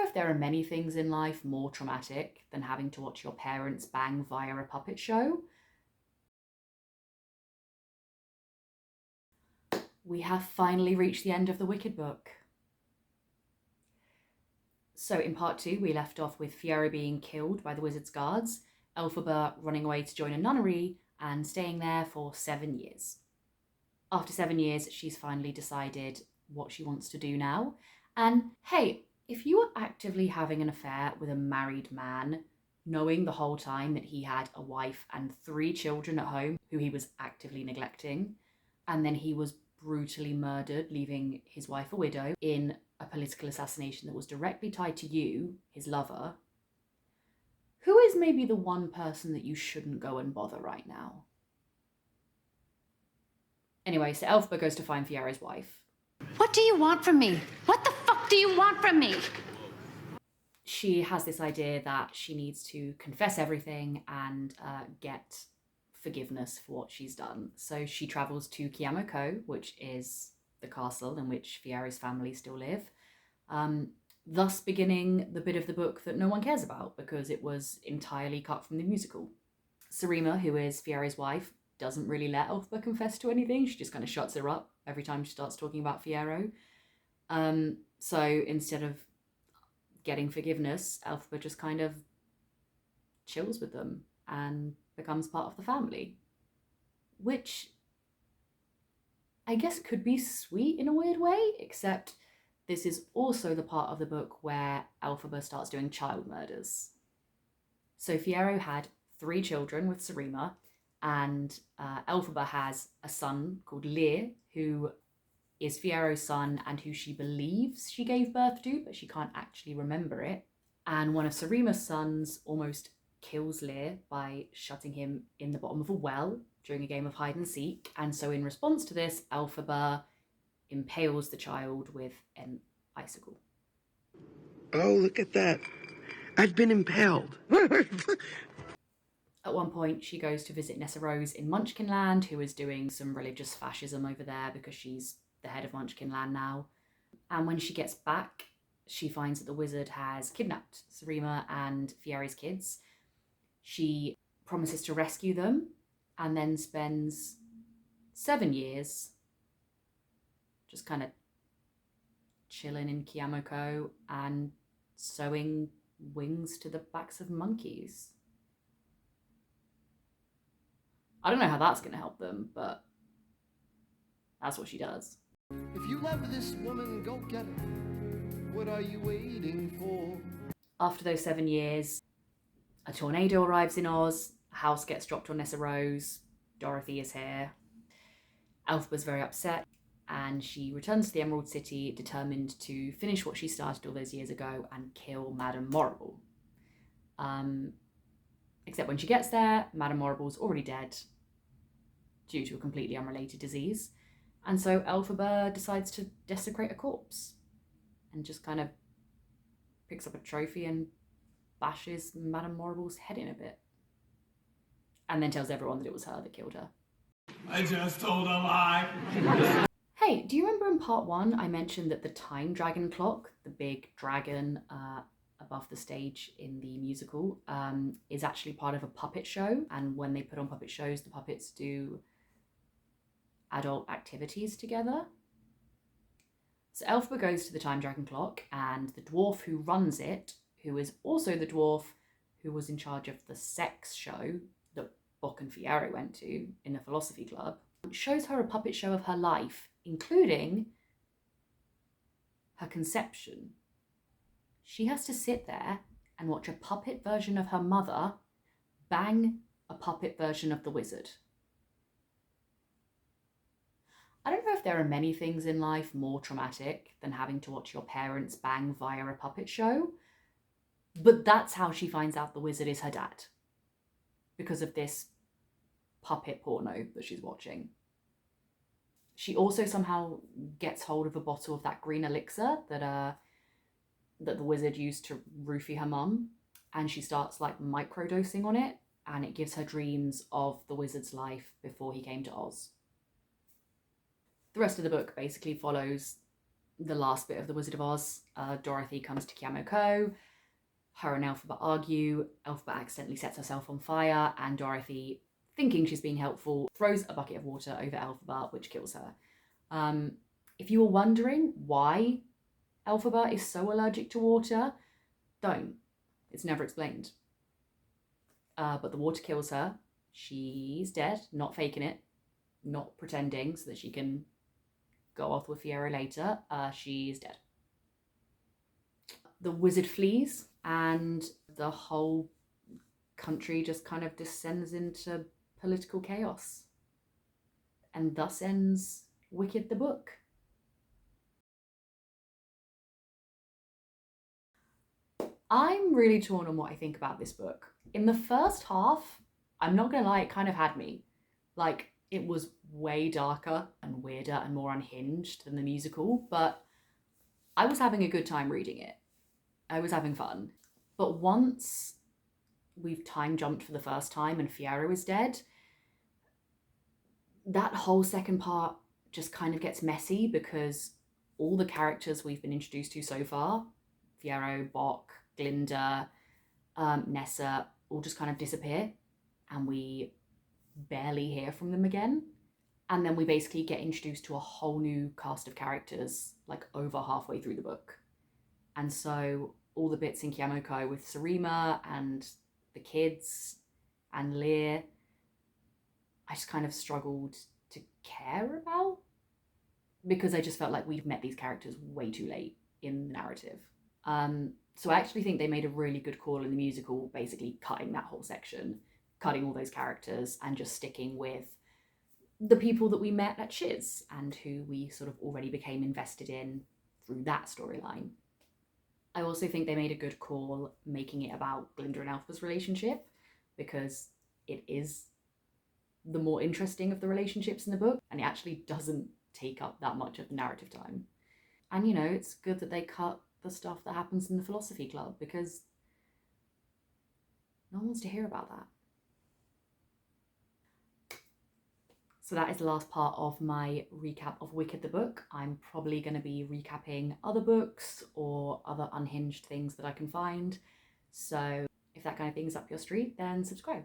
if there are many things in life more traumatic than having to watch your parents bang via a puppet show. We have finally reached the end of the Wicked book. So in part 2, we left off with Fiero being killed by the wizard's guards, elphaba running away to join a nunnery and staying there for 7 years. After 7 years, she's finally decided what she wants to do now. And hey, if you were actively having an affair with a married man, knowing the whole time that he had a wife and 3 children at home who he was actively neglecting, and then he was brutally murdered, leaving his wife a widow in a political assassination that was directly tied to you, his lover, who is maybe the one person that you shouldn't go and bother right now? Anyway, so elphaba goes to find Fiero's wife. What do you want from me? What the fuck do you want from me? She has this idea that she needs to confess everything and get forgiveness for what she's done. So she travels to Kiamoko, which is the castle in which Fiero's family still live, thus beginning the bit of the book that no one cares about because it was entirely cut from the musical. Sarima, who is Fiero's wife, doesn't really let elphaba confess to anything. She just kind of shuts her up every time she starts talking about Fiero. So instead of getting forgiveness, elphaba just kind of chills with them and becomes part of the family, which I guess could be sweet in a weird way, except this is also the part of the book where elphaba starts doing child murders. So Fiero had 3 children with Sarima, and elphaba has a son called Lear, who is Fiero's son and who she believes she gave birth to, but she can't actually remember it. And one of Sarima's sons almost kills Lear by shutting him in the bottom of a well during a game of hide and seek. And so in response to this, elphaba impales the child with an icicle. Oh, look at that. I've been impaled. At one point, she goes to visit Nessa Rose in Munchkinland, who is doing some religious fascism over there because she's the head of Munchkinland now. And when she gets back, she finds that the wizard has kidnapped Sarima and Fiero's kids. She promises to rescue them and then spends 7 years just kind of chilling in Kiamoko and sewing wings to the backs of monkeys. I don't know how that's going to help them, but that's what she does. If you love this woman, go get her. What are you waiting for? After those 7 years, a tornado arrives in Oz, a house gets dropped on Nessa Rose, Dorothy is here. Elphaba's very upset, and she returns to the Emerald City, determined to finish what she started all those years ago and kill Madame Morrible. Except when she gets there, Madame Morrible's already dead due to a completely unrelated disease. And so elphaba decides to desecrate a corpse and just kind of picks up a trophy and bashes Madame Morrible's head in a bit. And then tells everyone that it was her that killed her. I just told a lie. Hey, do you remember in part 1 I mentioned that the time dragon clock, the big dragon above the stage in the musical, is actually part of a puppet show? And when they put on puppet shows, the puppets do adult activities together. So elphaba goes to the time dragon clock, and the dwarf who runs it, who is also the dwarf who was in charge of the sex show that Bock and Fiero went to in the philosophy club, shows her a puppet show of her life, including her conception. She has to sit there and watch a puppet version of her mother bang a puppet version of the wizard. I don't know if there are many things in life more traumatic than having to watch your parents bang via a puppet show, but that's how she finds out the wizard is her dad, because of this puppet porno that she's watching. She also somehow gets hold of a bottle of that green elixir that the wizard used to roofie her mum, and she starts like microdosing on it, and it gives her dreams of the wizard's life before he came to Oz. The rest of the book basically follows the last bit of The Wizard of Oz, Dorothy comes to Kiamoko. Her and Elphaba argue. Elphaba accidentally sets herself on fire, and Dorothy, thinking she's being helpful, throws a bucket of water over Elphaba, which kills her. If you were wondering why Elphaba is so allergic to water, don't. It's never explained. But the water kills her. She's dead, not faking it, not pretending so that she can go off with Fiero later. She's dead. The wizard flees, and the whole country just kind of descends into political chaos. And thus ends Wicked the book. I'm really torn on what I think about this book. In the first half, I'm not gonna lie, it kind of had me. Like, it was way darker and weirder and more unhinged than the musical, but I was having a good time reading it. I was having fun. But once we've time jumped for the first time and Fiero is dead, that whole second part just kind of gets messy because all the characters we've been introduced to so far, Fiero, Bock, Glinda, Nessa, all just kind of disappear and we barely hear from them again. And then we basically get introduced to a whole new cast of characters like over halfway through the book. And so all the bits in Kiamoko with Sarima and the kids and Lear, I just kind of struggled to care about because I just felt like we'd met these characters way too late in the narrative. So I actually think they made a really good call in the musical, basically cutting that whole section, cutting all those characters and just sticking with the people that we met at Shiz and who we sort of already became invested in through that storyline. I also think they made a good call making it about Glinda and Alpha's relationship because it is the more interesting of the relationships in the book and it actually doesn't take up that much of the narrative time. And you know, it's good that they cut the stuff that happens in the philosophy club because no one wants to hear about that. So that is the last part of my recap of Wicked the book. I'm probably going to be recapping other books or other unhinged things that I can find. So if that kind of thing is up your street, then subscribe.